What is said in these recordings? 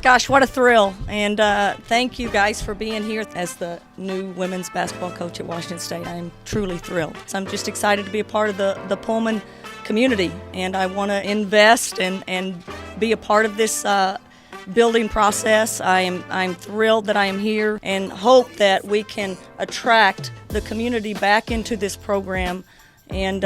Gosh, what a thrill. And thank you guys for being here. As the new women's basketball coach at Washington State, I am truly thrilled. So I'm just excited to be a part of the Pullman community, and I want to invest and be a part of this building process. I'm thrilled that I am here and hope that we can attract the community back into this program and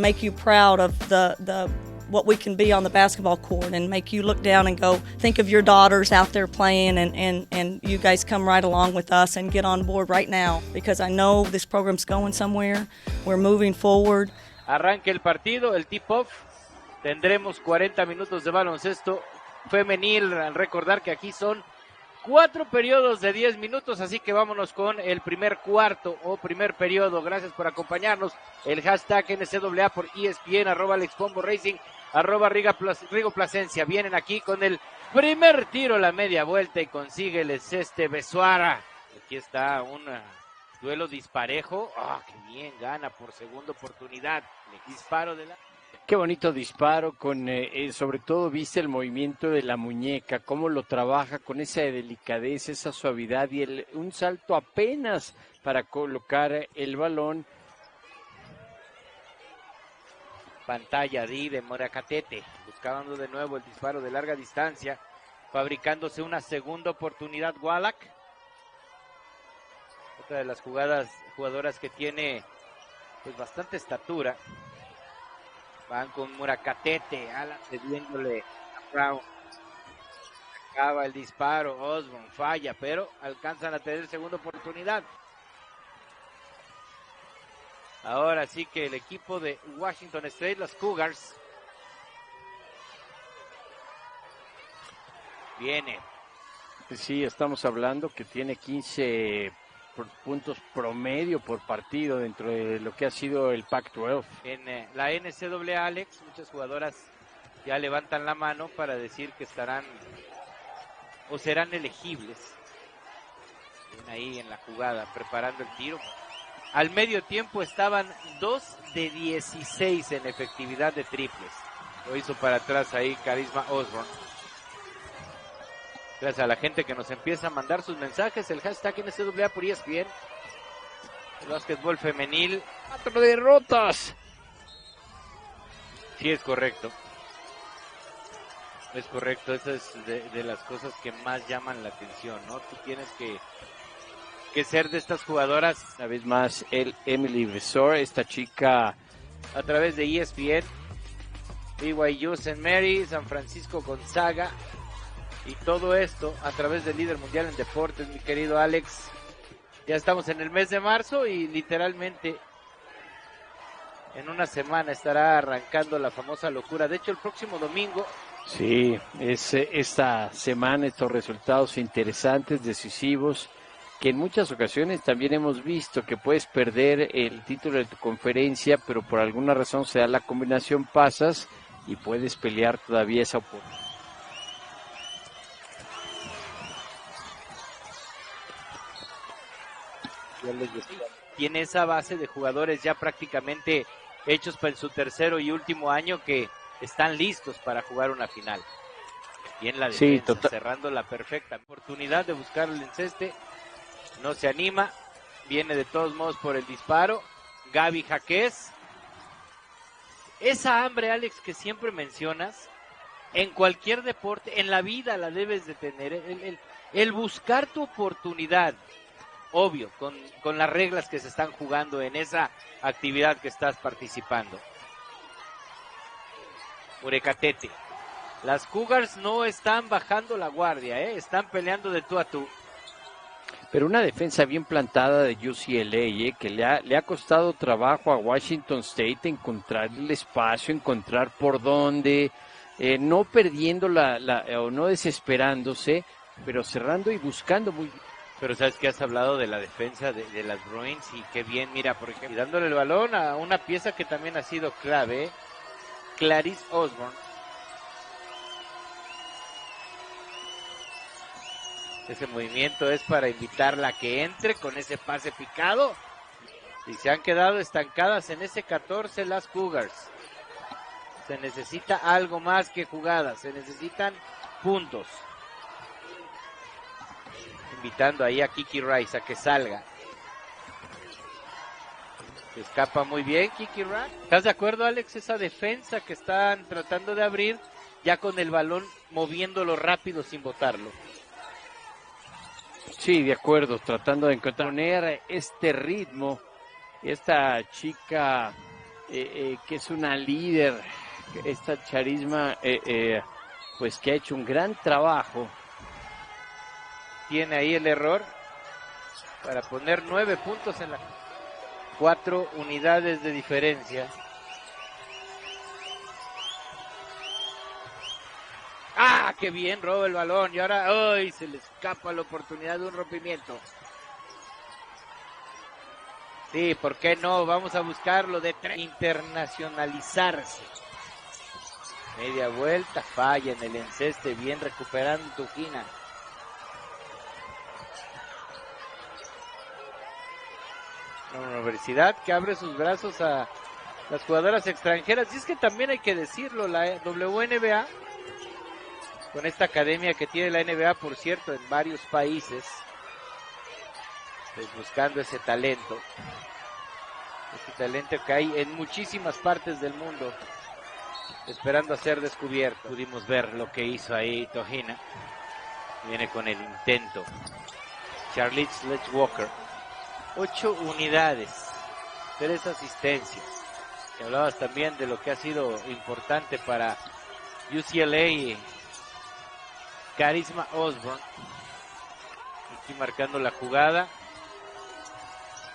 make you proud of the what we can be on the basketball court, and make you look down and go, think of your daughters out there playing, and you guys come right along with us and get on board right now, because I know this program's going somewhere. We're moving forward. Arranque el partido, el tip-off. Tendremos 40 minutos de baloncesto femenil. Recordar que aquí son 4 periodos de 10 minutos, así que vámonos con el primer cuarto o primer periodo. Gracias por acompañarnos. El hashtag NCAA por ESPN, @AlexPombo-Racing, @Rigo Plasencia. Vienen aquí con el primer tiro, la media vuelta, y consigue el Besuara. Aquí está un duelo disparejo. Qué bien, gana por segunda oportunidad. Disparo de la... Qué bonito disparo, con sobre todo viste el movimiento de la muñeca, cómo lo trabaja con esa delicadeza, esa suavidad y un salto apenas para colocar el balón. Pantalla de Murekatete, buscando de nuevo el disparo de larga distancia, fabricándose una segunda oportunidad Wallack. Otra de las jugadoras que tiene pues bastante estatura. Van con Murekatete, Alan cediéndole a Brown. Acaba el disparo, Osborne falla, pero alcanzan a tener segunda oportunidad. Ahora sí que el equipo de Washington State, los Cougars, viene. Sí, estamos hablando que tiene 15 puntos promedio por partido dentro de lo que ha sido el Pac-12. En la NCAA, Alex, muchas jugadoras ya levantan la mano para decir que estarán o serán elegibles. Ven ahí en la jugada, preparando el tiro. Al medio tiempo estaban 2 de 16 en efectividad de triples. Lo hizo para atrás ahí Charisma Osborne. Gracias a la gente que nos empieza a mandar sus mensajes. El hashtag NCAA por ESPN. El básquetbol femenil. 4 derrotas. Sí, es correcto. Es correcto. Esa es de las cosas que más llaman la atención, ¿no? Tú tienes que ser de estas jugadoras. Una vez más, Emily Besor, esta chica a través de ESPN. BYU St. Mary, San Francisco Gonzaga. Y todo esto a través del líder mundial en deportes, mi querido Alex. Ya estamos en el mes de marzo y literalmente en una semana estará arrancando la famosa locura. De hecho, el próximo domingo. Sí, es esta semana estos resultados interesantes, decisivos, que en muchas ocasiones también hemos visto que puedes perder el título de tu conferencia, pero por alguna razón se da la combinación, pasas y puedes pelear todavía esa oportunidad. Tiene esa base de jugadores ya prácticamente hechos para su tercero y último año que están listos para jugar una final. Bien la defensa, sí, cerrando la perfecta oportunidad de buscar el enceste. No se anima, viene de todos modos por el disparo. Gaby Jaquez. Esa hambre, Alex, que siempre mencionas, en cualquier deporte, en la vida la debes de tener. El buscar tu oportunidad. Obvio, con las reglas que se están jugando en esa actividad que estás participando. Murekatete. Las Cougars no están bajando la guardia, están peleando de tú a tú. Pero una defensa bien plantada de UCLA, que le ha costado trabajo a Washington State encontrar el espacio, encontrar por dónde, no perdiendo o no desesperándose, pero cerrando y buscando muy bien. Pero sabes que has hablado de la defensa de las Bruins y qué bien, mira, por ejemplo, dándole el balón a una pieza que también ha sido clave, Charlisse Osborne. Ese movimiento es para invitarla a que entre con ese pase picado. Y se han quedado estancadas en ese 14 las Cougars. Se necesita algo más que jugadas, se necesitan puntos. invitando ahí a Kiki Rice a que salga. Se escapa muy bien Kiki Rice. ¿Estás de acuerdo, Alex? Esa defensa que están tratando de abrir, ya con el balón moviéndolo rápido sin botarlo. Sí, de acuerdo, tratando de encontrar este ritmo. Esta chica que es una líder, esta Charisma, pues que ha hecho un gran trabajo. Tiene ahí el error para poner 9 puntos en la... 4 unidades de diferencia. ¡Ah, qué bien! Roba el balón y ahora ¡ay! Se le escapa la oportunidad de un rompimiento. Sí, ¿por qué no? Vamos a buscarlo de internacionalizarse. Media vuelta, falla en el enceste, bien recuperando Tuhina. Una universidad que abre sus brazos a las jugadoras extranjeras. Y es que también hay que decirlo, la WNBA, con esta academia que tiene la NBA, por cierto, en varios países, pues buscando ese talento que hay en muchísimas partes del mundo, esperando a ser descubierto. Pudimos ver lo que hizo ahí Tuhina. Viene con el intento. Charlisse Leger-Walker. 8 unidades, 3 asistencias. Y hablabas también de lo que ha sido importante para UCLA y Charisma Osborne. Aquí marcando la jugada.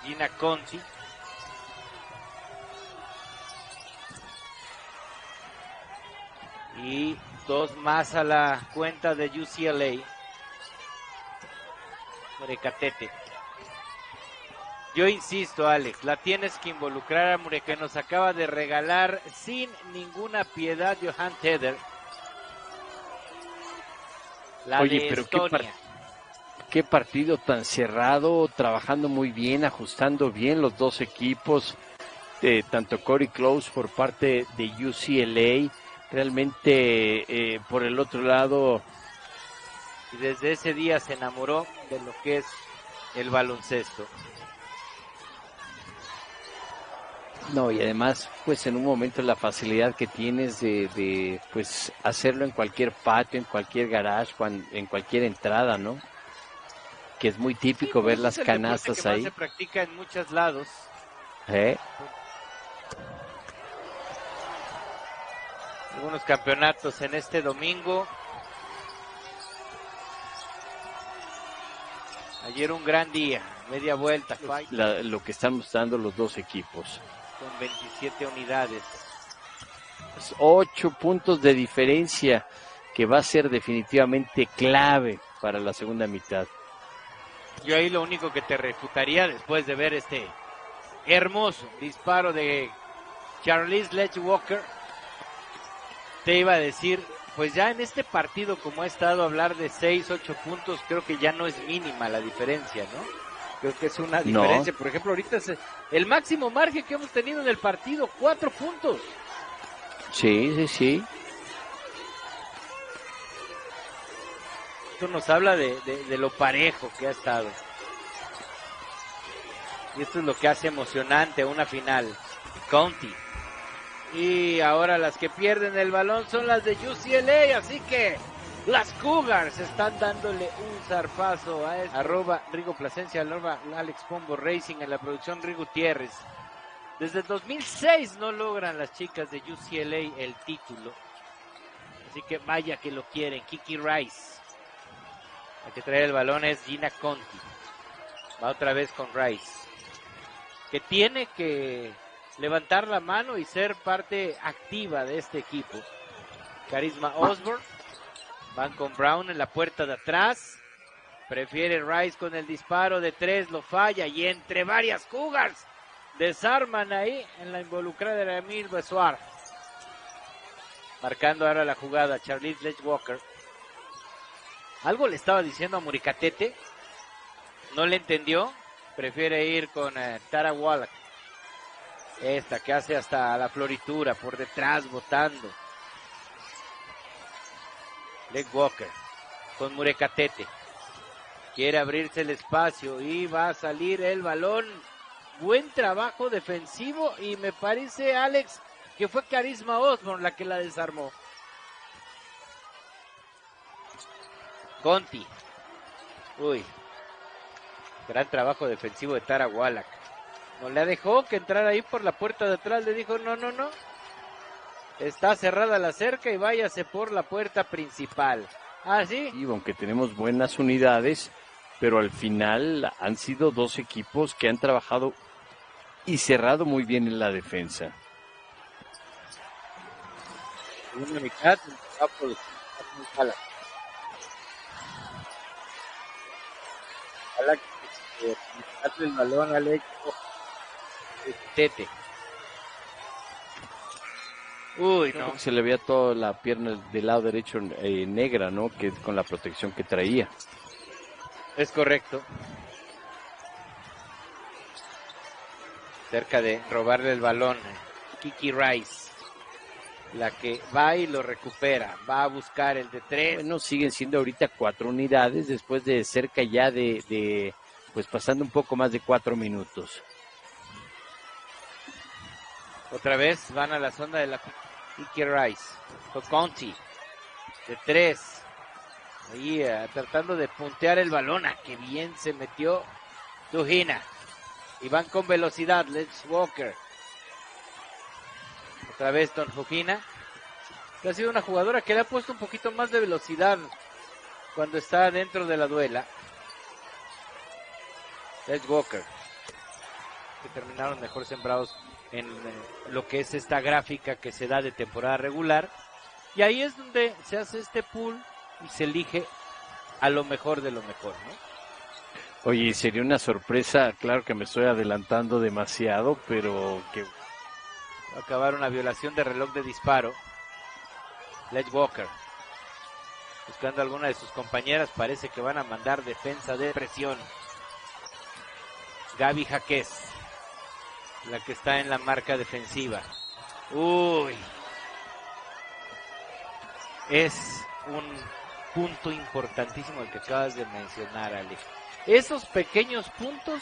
Gina Conti. Y 2 más a la cuenta de UCLA. Murekatete. Yo insisto, Alex, la tienes que involucrar a Murekatete, que nos acaba de regalar sin ninguna piedad Johan Teder. La Oye, de pero Estonia. qué partido tan cerrado, trabajando muy bien, ajustando bien los dos equipos, tanto Corey Close por parte de UCLA, realmente por el otro lado. Y desde ese día se enamoró de lo que es el baloncesto. No, y además, pues en un momento la facilidad que tienes de pues hacerlo en cualquier patio, en cualquier garage, en cualquier entrada, ¿no? Que es muy típico ver las canastas que ahí. más se practica en muchos lados. Algunos campeonatos en este domingo. Ayer un gran día, media vuelta. Lo que están mostrando los dos equipos. Con 27 unidades. 8 puntos de diferencia que va a ser definitivamente clave para la segunda mitad. Yo ahí lo único que te refutaría después de ver este hermoso disparo de Charlisse Leger-Walker, te iba a decir, pues ya en este partido, como ha estado, hablar de 6, 8 puntos, creo que ya no es mínima la diferencia, ¿no? Creo que es una diferencia. Por ejemplo, ahorita es el máximo margen que hemos tenido en el partido, 4 puntos. Sí. Esto nos habla de lo parejo que ha estado. Y esto es lo que hace emocionante una final. Conti. Y ahora las que pierden el balón son las de UCLA, así que las Cougars están dándole un zarpazo a @ Rigo Plasencia, Alex Pombo Racing, en la producción Rigo Gutiérrez. Desde el 2006 no logran las chicas de UCLA el título. Así que vaya que lo quieren. Kiki Rice. La que trae el balón es Gina Conti. Va otra vez con Rice, que tiene que levantar la mano y ser parte activa de este equipo. Charisma Osborne. Van con Brown en la puerta de atrás. Prefiere Rice con el disparo de 3, lo falla. Y entre varias Cougars desarman ahí en la involucrada de Ramil Besoar. Marcando ahora la jugada Charlisse Leger-Walker. Algo le estaba diciendo a Murekatete. No le entendió. Prefiere ir con Tara Wallack. Esta que hace hasta la floritura por detrás, botando. Leger-Walker con Murekatete. Quiere abrirse el espacio y va a salir el balón. Buen trabajo defensivo y me parece, Alex, que fue Charisma Osborne la que la desarmó. Conti. Uy. Gran trabajo defensivo de Tara Wallack. No le dejó que entrara ahí por la puerta de atrás. Le dijo, no. Está cerrada la cerca y váyase por la puerta principal. ¿Sí? Y aunque tenemos buenas unidades, pero al final han sido dos equipos que han trabajado y cerrado muy bien en la defensa. Una mitad, el balón al equipo Tete. Uy, no. Se le veía toda la pierna del lado derecho negra, ¿no? Que con la protección que traía. Es correcto. Cerca de robarle el balón, Kiki Rice, la que va y lo recupera, va a buscar el de 3. Bueno, siguen siendo ahorita 4 unidades después de cerca ya de pues pasando un poco más de 4 minutos. Otra vez van a la zona de la Kiki Rice, Conti, de 3. Ahí tratando de puntear el balón. ¡Qué bien se metió Tuhina! Y van con velocidad, Leger-Walker. Otra vez Don Tuhina, que ha sido una jugadora que le ha puesto un poquito más de velocidad cuando está dentro de la duela. Leger-Walker, que terminaron mejor sembrados en lo que es esta gráfica que se da de temporada regular. Y ahí es donde se hace este pool y se elige a lo mejor de lo mejor, ¿no? Oye, sería una sorpresa, claro que me estoy adelantando demasiado, pero que va a acabar una violación de reloj de disparo. Leger-Walker, buscando a alguna de sus compañeras, parece que van a mandar defensa de presión. Gaby Jaquez, la que está en la marca defensiva. Uy, es un punto importantísimo el que acabas de mencionar, Alex. Esos pequeños puntos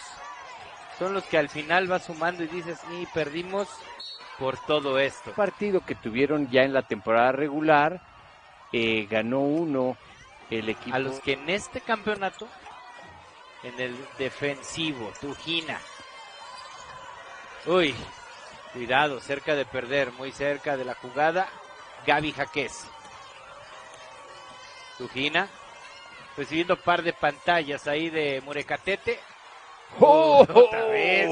son los que al final vas sumando y dices, y perdimos por todo esto. Partido que tuvieron ya en la temporada regular, ganó uno el equipo. A los que en este campeonato, en el defensivo, Tuhina. Uy, cuidado, cerca de perder, muy cerca de la jugada, Gaby Jaquez. Tuhina, recibiendo par de pantallas ahí de Murekatete. Otra vez.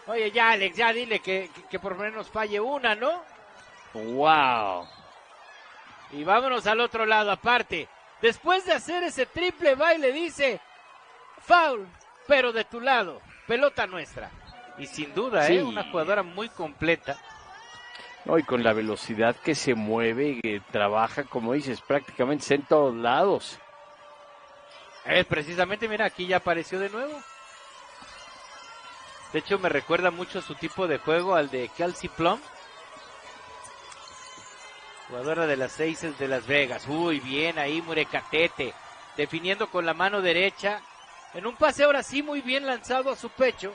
Oye, ya Alex, ya dile que por lo menos falle una, ¿no? Wow. Y vámonos al otro lado, aparte. Después de hacer ese triple baile, dice, foul, pero de tu lado, pelota nuestra. Y sin duda, sí, una jugadora muy completa. No, y con la velocidad que se mueve, que trabaja, como dices, prácticamente en todos lados. Precisamente, mira, aquí ya apareció de nuevo. De hecho, me recuerda mucho su tipo de juego al de Kelsey Plum, jugadora de las Aces de Las Vegas. Uy, bien ahí Murekatete, definiendo con la mano derecha, en un pase ahora sí muy bien lanzado a su pecho.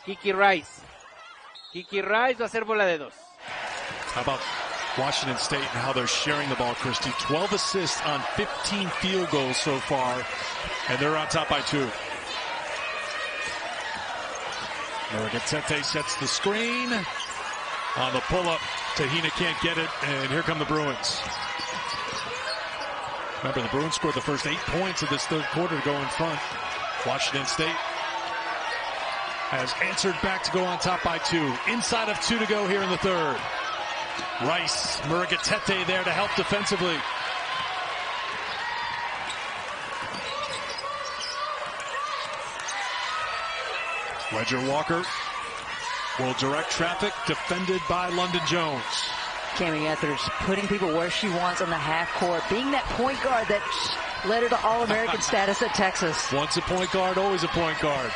Kiki Rice va a hacer bola de 2. How about Washington State and how they're sharing the ball, Christy? 12 assists on 15 field goals so far, and they're on top by 2. Murekatete sets the screen. On the pull-up, Tuhina can't get it, and here come the Bruins. Remember, the Bruins scored the first 8 points of this third quarter to go in front. Washington State has answered back to go on top by 2. Inside of 2 to go here in the third. Rice, Murekatete there to help defensively. Leger-Walker will direct traffic, defended by London Jones. Cami Ethers putting people where she wants on the half court, being that point guard that led her to All-American status at Texas. Once a point guard, always a point guard.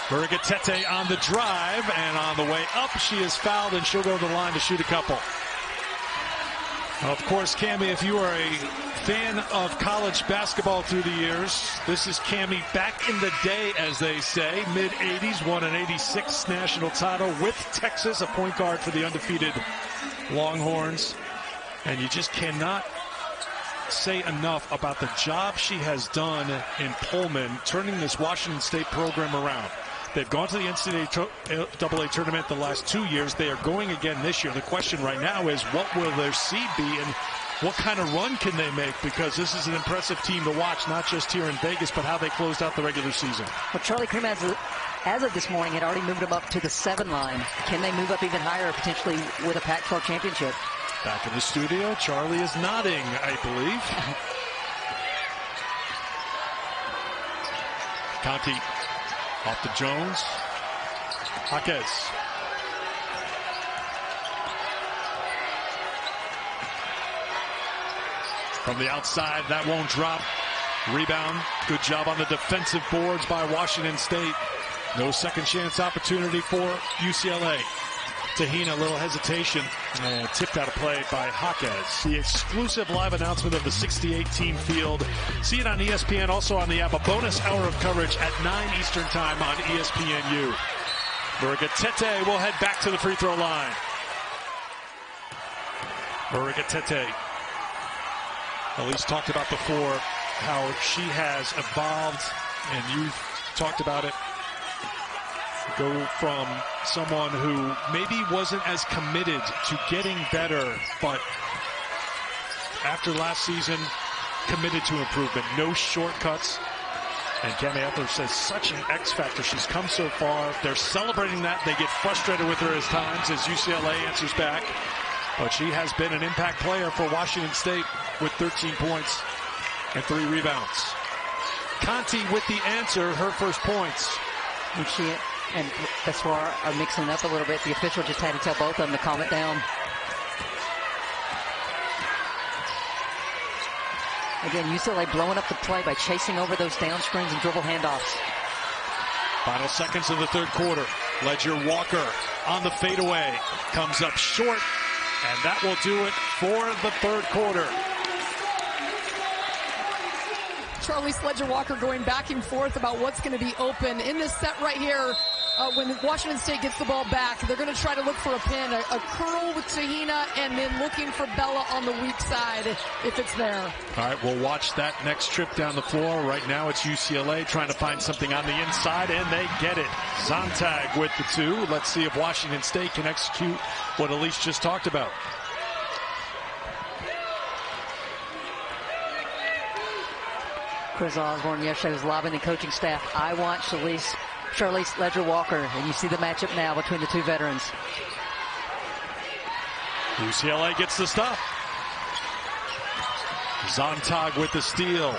Murekatete on the drive, and on the way up, she is fouled, and she'll go to the line to shoot a couple. Of course, Cammie, if you are a fan of college basketball through the years, this is Cammie back in the day, as they say. Mid-'80s, won an '86 national title with Texas, a point guard for the undefeated Longhorns. And you just cannot say enough about the job she has done in Pullman, turning this Washington State program around. They've gone to the NCAA Tournament the last 2 years. They are going again this year. The question right now is, what will their seed be and what kind of run can they make? Because this is an impressive team to watch, not just here in Vegas, but how they closed out the regular season. Well, Charlie Cream, as of this morning, had already moved them up to the 7 line. Can they move up even higher, potentially with a Pac-12 championship? Back in the studio, Charlie is nodding, I believe. Conti off to Jones. Jaquez. From the outside, that won't drop. Rebound. Good job on the defensive boards by Washington State. No second chance opportunity for UCLA. Tuhina, a little hesitation, and tipped out of play by Jaquez. The exclusive live announcement of the 68-team field. See it on ESPN, also on the app. A bonus hour of coverage at 9 Eastern time on ESPNU. Murekatete will head back to the free throw line. Murekatete. Elise talked about before how she has evolved, and you've talked about it. Go from someone who maybe wasn't as committed to getting better, but after last season, committed to improvement. No shortcuts. And Cammie Ethler says such an X factor. She's come so far. They're celebrating that. They get frustrated with her at times as UCLA answers back. But she has been an impact player for Washington State with 13 points and 3 rebounds. Conti with the answer, her first points. And Bessoir are mixing it up a little bit. The official just had to tell both of them to calm it down. Again, UCLA blowing up the play by chasing over those down screens and dribble handoffs. Final seconds of the third quarter. Leger-Walker on the fadeaway. Comes up short, and that will do it for the third quarter. Charlisse Leger-Walker going back and forth about what's going to be open in this set right here. When Washington State gets the ball back, they're going to try to look for a pin, a curl with Tuhina, and then looking for Bella on the weak side if it's there. All right, we'll watch that next trip down the floor. Right now it's UCLA trying to find something on the inside, and they get it. Zontag with the 2. Let's see if Washington State can execute what Elise just talked about. Chris Osborne yesterday was lobbing the coaching staff, I want Charlisse Leger-Walker, and you see the matchup now between the two veterans. UCLA gets the stop. Zontag with the steal.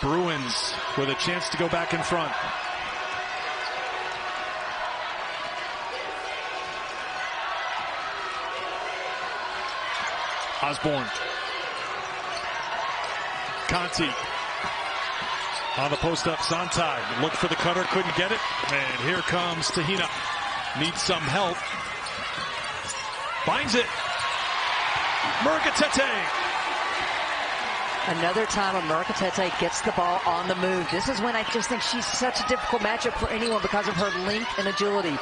Bruins with a chance to go back in front. Osborne. Conti. On the post-up, Zontag looked for the cutter, couldn't get it. And here comes Tuhina. Needs some help. Finds it. Murekatete. Another time Murekatete gets the ball on the move. This is when I just think she's such a difficult matchup for anyone because of her length and agility.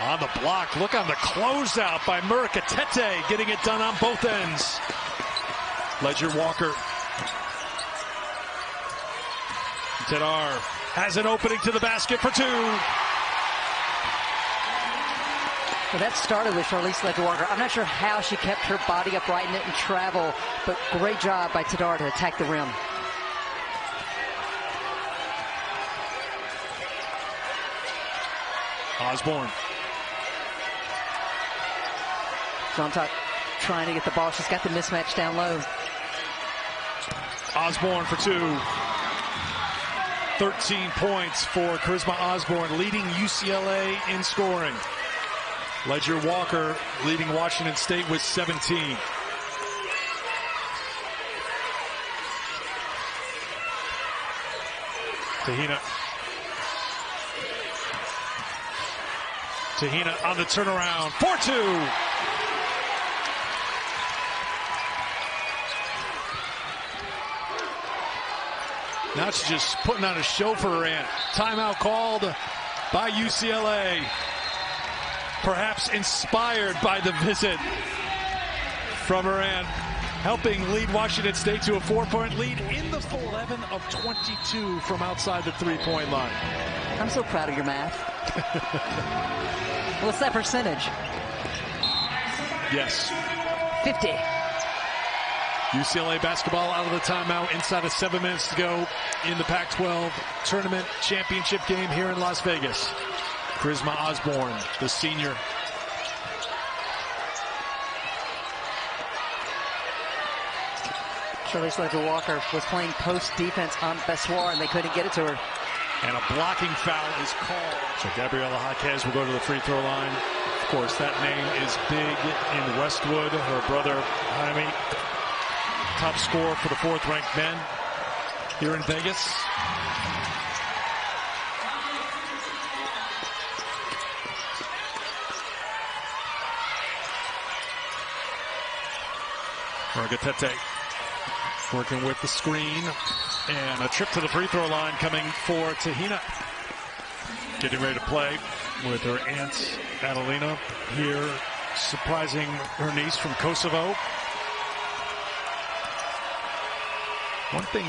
On the block, look on the closeout by Murekatete, getting it done on both ends. Leger-Walker. Tedar has an opening to the basket for 2. Well, that started with Charlisse Leger-Walker. I'm not sure how she kept her body upright and didn't travel, but great job by Tedar to attack the rim. Osborne. Zontag trying to get the ball. She's got the mismatch down low. Osborne for 2. 13 points for Charisma Osborne, leading UCLA in scoring. Leger-Walker leading Washington State with 17. Tuhina. Tuhina on the turnaround. 4-2. Now she's just putting on a show for her aunt. Timeout called by UCLA. Perhaps inspired by the visit from her aunt, helping lead Washington State to a 4-point lead in the 11 of 22 from outside the 3-point line. I'm so proud of your math. What's that percentage? Yes. 50. UCLA basketball out of the timeout. Inside of 7 minutes to go in the Pac-12 Tournament Championship game here in Las Vegas. Charisma Osborne, the senior. Charlisse Leger-Walker was playing post defense on Bessoir, and they couldn't get it to her. And a blocking foul is called. So Gabriela Jaquez will go to the free throw line. Of course, that name is big in Westwood. Her brother, Jaime, top scorer for the 4th-ranked men here in Vegas. Murekatete working with the screen, and a trip to the free throw line coming for Tuhina. Getting ready to play with her aunt Adelina here, surprising her niece from Kosovo. One thing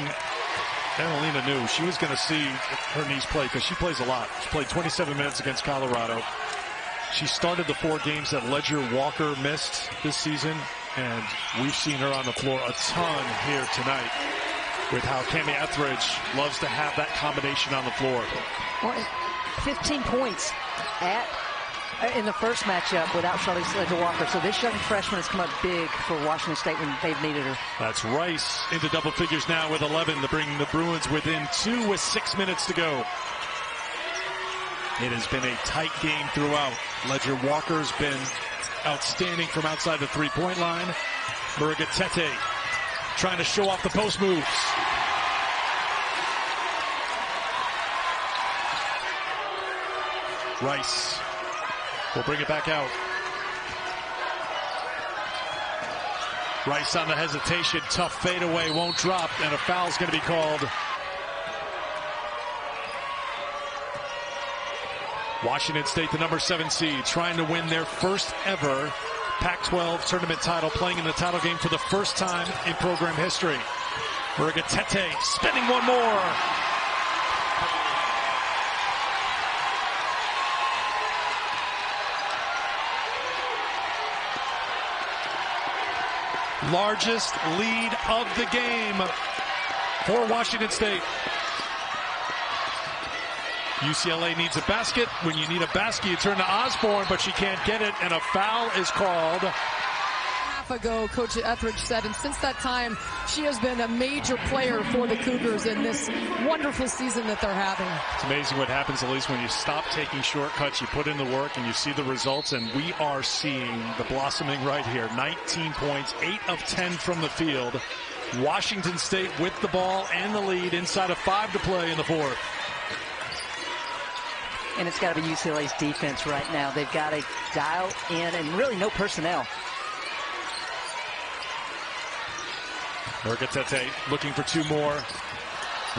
Adelina knew, she was going to see her niece play because she plays a lot. She played 27 minutes against Colorado. She started the 4 games that Leger-Walker missed this season, and we've seen her on the floor a ton here tonight with how Cami Etheridge loves to have that combination on the floor. Well, 15 points in the first matchup without Charlisse Leger-Walker. So this young freshman has come up big for Washington State when they've needed her. That's Rice into double figures now with 11 to bring the Bruins within 2 with 6 minutes to go. It has been a tight game throughout. Leger-Walker's been outstanding from outside the 3-point line. Murekatete trying to show off the post moves. Rice will bring it back out. Rice on the hesitation. Tough fadeaway, won't drop, and a foul's going to be called. Washington State, the number 7 seed, trying to win their first ever Pac-12 tournament title, playing in the title game for the first time in program history. Murekatete spinning one more. Largest lead of the game for Washington State. UCLA needs a basket. When you need a basket, you turn to Osborne, but she can't get it, and a foul is called. Half ago, Coach Etheridge said, and since that time, she has been a major player for the Cougars in this wonderful season that they're having. It's amazing what happens, at least when you stop taking shortcuts, you put in the work, and you see the results, and we are seeing the blossoming right here. 19 points, 8 of 10 from the field. Washington State with the ball and the lead inside of 5 to play in the 4th. And it's got to be UCLA's defense right now. They've got to dial in, and really no personnel. Murekatete looking for 2 more.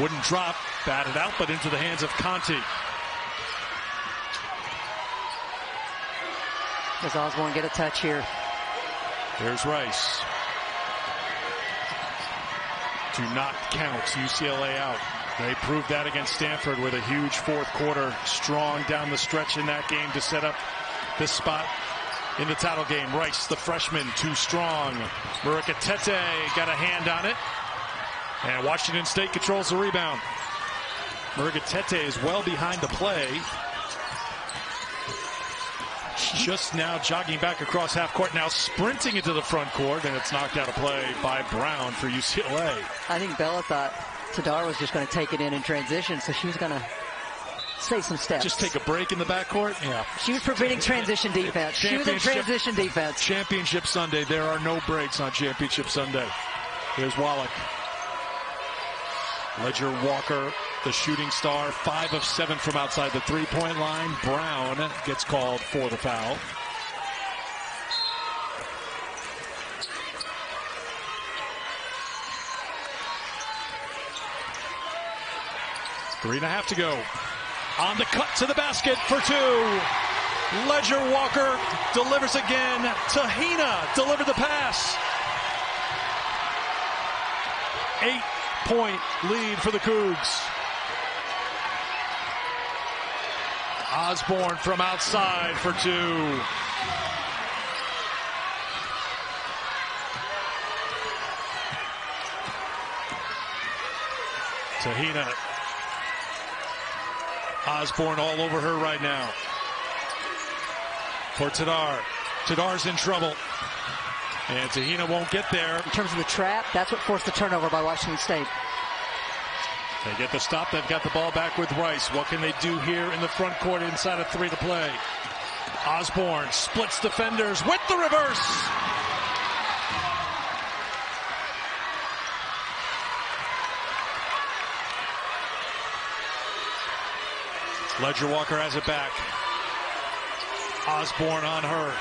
Wouldn't drop, batted out, but into the hands of Conti. Does Osborne get a touch here? There's Rice. Do not count UCLA out. They proved that against Stanford with a huge 4th quarter, strong down the stretch in that game to set up this spot in the title game. Rice, the freshman, too strong. Murekatete got a hand on it, and Washington State controls the rebound. Murekatete is well behind the play. Just now jogging back across half court, now sprinting into the front court, and it's knocked out of play by Brown for UCLA. I think Bella thought Tadar was just going to take it in transition, so she was going to save some steps. Just take a break in the backcourt? Yeah. She was preventing transition defense. She was in transition defense. Championship Sunday. There are no breaks on Championship Sunday. Here's Wallack. Leger-Walker, the shooting star, 5 of 7 from outside the 3-point line. Brown gets called for the foul. 3.5 to go. On the cut to the basket for two. Leger-Walker delivers again. Tuhina delivered the pass. 8-point lead for the Cougs. Osborne from outside for two. Tuhina. Osborne all over her right now. For Tadar. Tadar's in trouble. And Tuhina won't get there. In terms of the trap, that's what forced the turnover by Washington State. They get the stop. They've got the ball back with Rice. What can they do here in the front court inside of 3 to play? Osborne splits defenders with the reverse. Leger-Walker has it back. Osborne on her.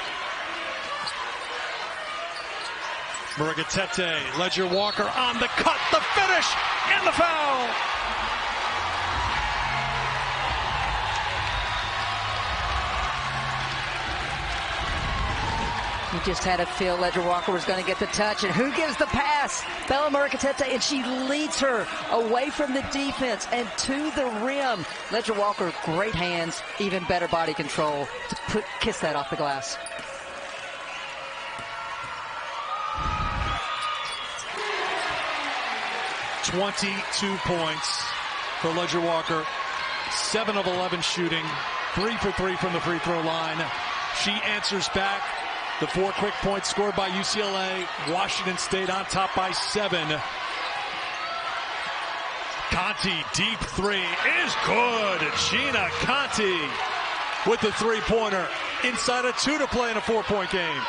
Murekatete, Leger-Walker on the cut, the finish, and the foul. You just had a feel Leger-Walker was going to get the touch, and who gives the pass? Bella Murekatete, and she leads her away from the defense and to the rim. Leger-Walker, great hands, even better body control to kiss that off the glass. .22 points for Leger-Walker. 7 of 11 shooting. 3 for 3 from the free throw line. She answers back. The 4 quick points scored by UCLA. Washington State on top by 7. Conti, deep 3 is good. Gina Conti with the 3-pointer. Inside of 2 to play in a 4-point game.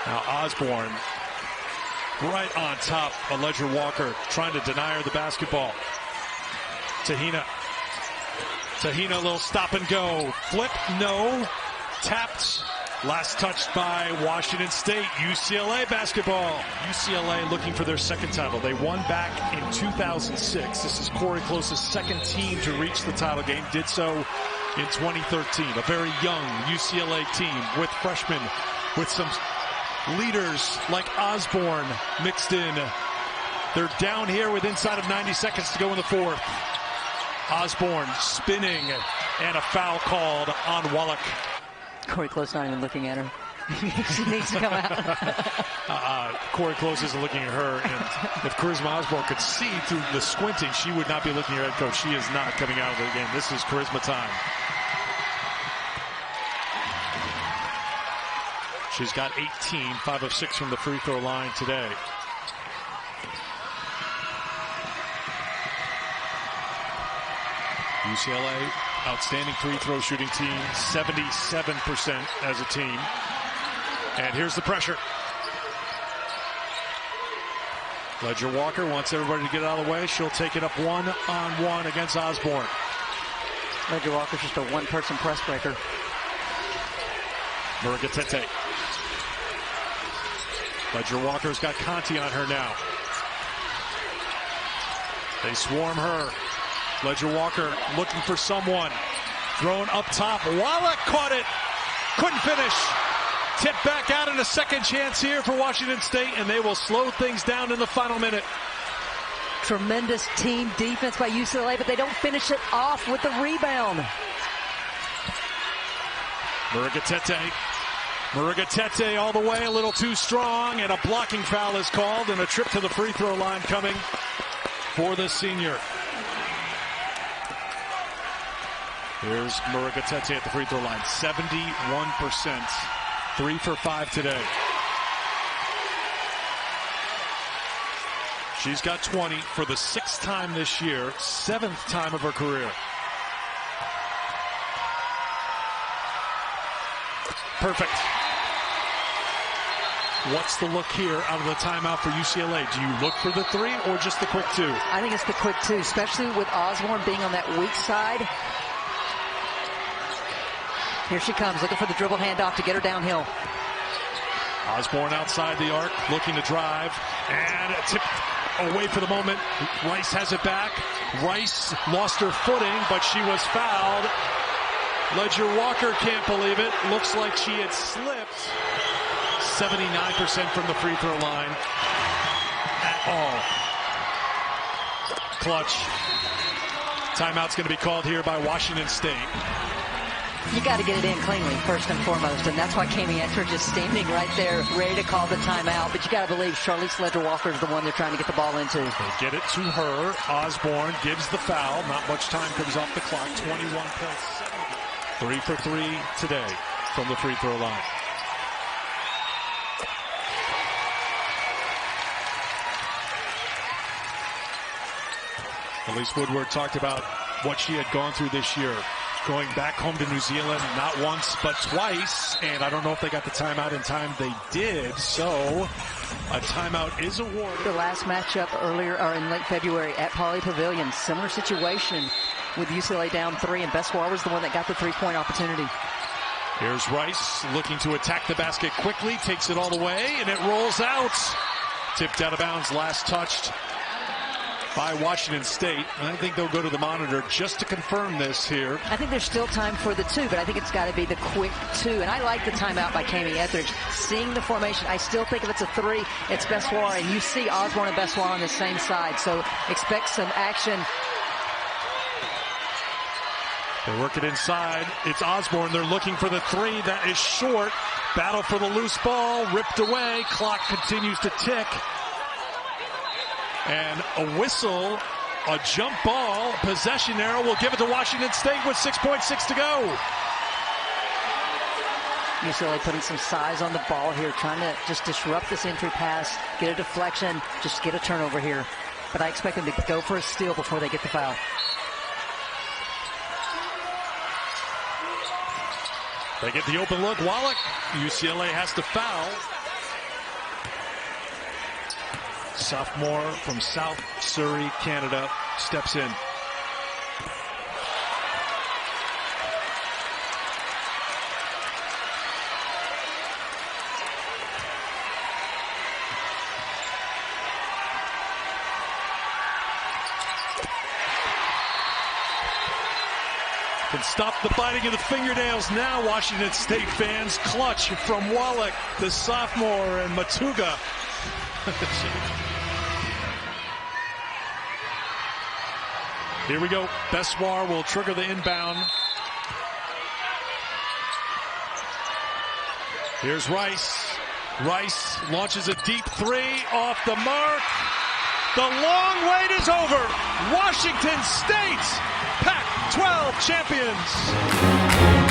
Now Osborne right on top of Leger-Walker, trying to deny her the basketball. Tuhina, a little stop and go. Flip, no. Tapped. Last touched by Washington State. UCLA basketball. UCLA looking for their second title. They won back in 2006. This is Corey Close's second team to reach the title game. Did so in 2013. A very young UCLA team with freshmen, with some leaders like Osborne mixed in. They're down here with inside of 90 seconds to go in the fourth. Osborne spinning, and a foul called on Wallack. Corey Close not even looking at her. She needs to come out. Corey Close isn't looking at her, and if Charisma Osborne could see through the squinting, she would not be looking at her head coach. She is not coming out of the game. This is Charisma time. She's got 18, 5 of 6 from the free throw line today. UCLA, outstanding free throw shooting team, 77% as a team. And here's the pressure. Leger-Walker wants everybody to get out of the way. She'll take it up 1-on-1 against Osborne. Leger-Walker's just a one-person press breaker. Murekatete. Leger-Walker's got Conti on her now. They swarm her. Leger-Walker looking for someone. Thrown up top. Wallack caught it. Couldn't finish. Tip back out in a second chance here for Washington State, and they will slow things down in the final minute. Tremendous team defense by UCLA, but they don't finish it off with the rebound. Murekatete all the way, a little too strong, and a blocking foul is called, and a trip to the free throw line coming for the senior. Here's Murekatete at the free throw line. 71%. 3 for 5 today. She's got 20 for the 6th time this year, 7th time of her career. Perfect. What's the look here out of the timeout for UCLA? Do you look for the 3 or just the quick 2? I think it's the quick 2, especially with Osborne being on that weak side. Here she comes, looking for the dribble handoff to get her downhill. Osborne outside the arc, looking to drive, and tip away for the moment. Rice has it back. Rice lost her footing, but she was fouled. Leger-Walker can't believe it. Looks like she had slipped. 79% from the free throw line at all. Clutch. Timeout's going to be called here by Washington State. You got to get it in cleanly, first and foremost, and that's why Kami Etheridge is standing right there, ready to call the timeout. But you got to believe Charlisse Leger-Walker is the one they're trying to get the ball into. They get it to her. Osborne gives the foul. Not much time comes off the clock. 21 points. 3 for 3 today from the free throw line. Elise Woodward talked about what she had gone through this year. Going back home to New Zealand, not once, but twice. And I don't know if they got the timeout in time. They did. So a timeout is awarded. The last matchup earlier, or in late February at Pauley Pavilion, similar situation with UCLA down 3, and Bessoir was the one that got the three-point opportunity. Here's Rice looking to attack the basket quickly, takes it all the way, and it rolls out. Tipped out of bounds, last touched by Washington State. And I think they'll go to the monitor just to confirm this here. I think there's still time for the 2, but I think it's got to be the quick 2. And I like the timeout by Kami Etheridge. Seeing the formation, I still think if it's a 3, it's Bessoir, and you see Osborne and Bessoir on the same side. So expect some action. They work it inside. It's Osborne. They're looking for the 3. That is short. Battle for the loose ball. Ripped away. Clock continues to tick. And a whistle, a jump ball, possession arrow will give it to Washington State with 6.6 to go. UCLA putting some size on the ball here, trying to just disrupt this entry pass, get a deflection, just get a turnover here. But I expect them to go for a steal before they get the foul. They get the open look. Wallack. UCLA has to foul. Sophomore from South Surrey, Canada, steps in. Can stop the biting of the fingernails now, Washington State fans. Clutch from Wallack, the sophomore, and Matuga. Here we go. Bessoir will trigger the inbound. Here's Rice. Rice launches a deep 3 off the mark. The long wait is over. Washington State, Pac-12 champions.